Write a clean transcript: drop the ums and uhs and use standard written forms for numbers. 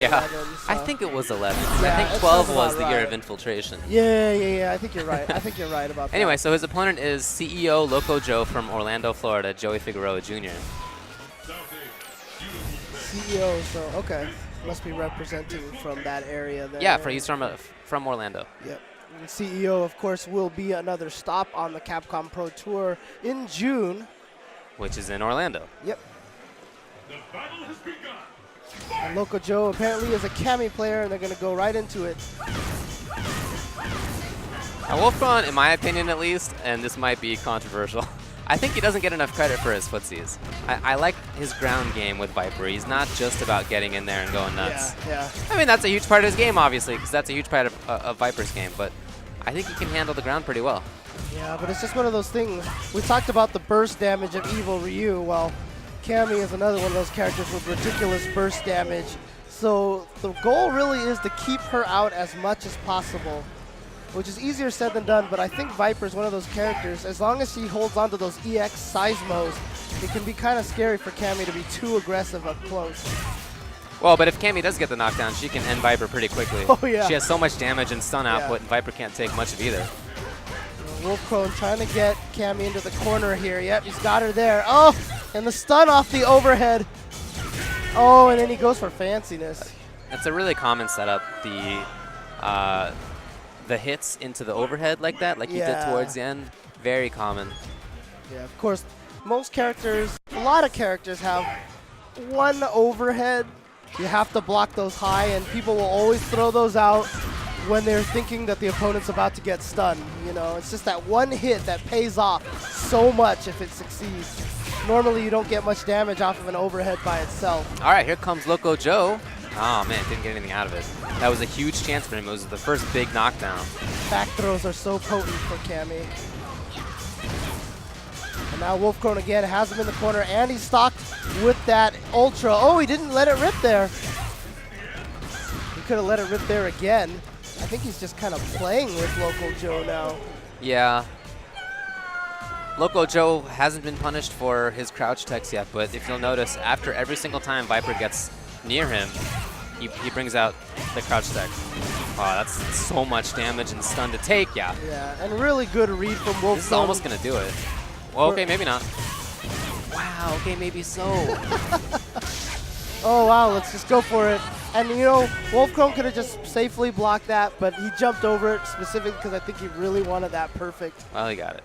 Yeah, 11, so. I think it was 11. Yeah, I think 12 was the year of infiltration. Yeah. I think you're right. I think you're right about that. Anyway, so his opponent is CEO LOCOJOE from Orlando, Florida, Joey Figueroa Jr. CEO, so okay, must be representing from that area there. Yeah, he's from Orlando. Yep. And CEO, of course, will be another stop on the Capcom Pro Tour in June, which is in Orlando. Yep. The battle has begun. And LOCOJOE apparently is a Kami player, and they're going to go right into it. Now, WOLFKRONE, in my opinion at least, and this might be controversial, I think he doesn't get enough credit for his footsies. I like his ground game with Viper. He's not just about getting in there and going nuts. Yeah. I mean, that's a huge part of his game, obviously, because that's a huge part of Viper's game, but I think he can handle the ground pretty well. Yeah, but it's just one of those things. We talked about the burst damage of Evil Ryu. Well, Kami is another one of those characters with ridiculous burst damage. So the goal really is to keep her out as much as possible, which is easier said than done, but I think Viper is one of those characters. As long as she holds on to those EX seismos, it can be kind of scary for Kami to be too aggressive up close. Well, but if Kami does get the knockdown, she can end Viper pretty quickly. Oh, yeah. She has so much damage and stun output, and Viper can't take much of either. WOLFKRONE trying to get Kami into the corner here. Yep, he's got her there. Oh, and the stun off the overhead. Oh, and then he goes for fanciness. That's a really common setup, the hits into the overhead like that, like you did towards the end. Very common. Yeah, of course, most characters, a lot of characters have one overhead. You have to block those high, and people will always throw those out when they're thinking that the opponent's about to get stunned. You know, it's just that one hit that pays off so much if it succeeds. Normally, you don't get much damage off of an overhead by itself. All right, here comes LOCOJOE. Oh, man, didn't get anything out of it. That was a huge chance for him. It was the first big knockdown. Back throws are so potent for Kami. And now WOLFKRONE again has him in the corner, and he's stocked with that Ultra. Oh, he didn't let it rip there. He could have let it rip there again. I think he's just kind of playing with LOCOJOE now. Yeah. LOCOJOE hasn't been punished for his crouch techs yet, but if you'll notice, after every single time Viper gets near him, he brings out the crouch tech. Wow, that's so much damage and stun to take, yeah. Yeah, and really good read from WOLFKRONE. This is almost going to do it. Well, okay, maybe not. Wow, okay, maybe so. Oh, wow, let's just go for it. And, you know, WOLFKRONE could have just safely blocked that, but he jumped over it specifically because I think he really wanted that perfect. Well, he got it.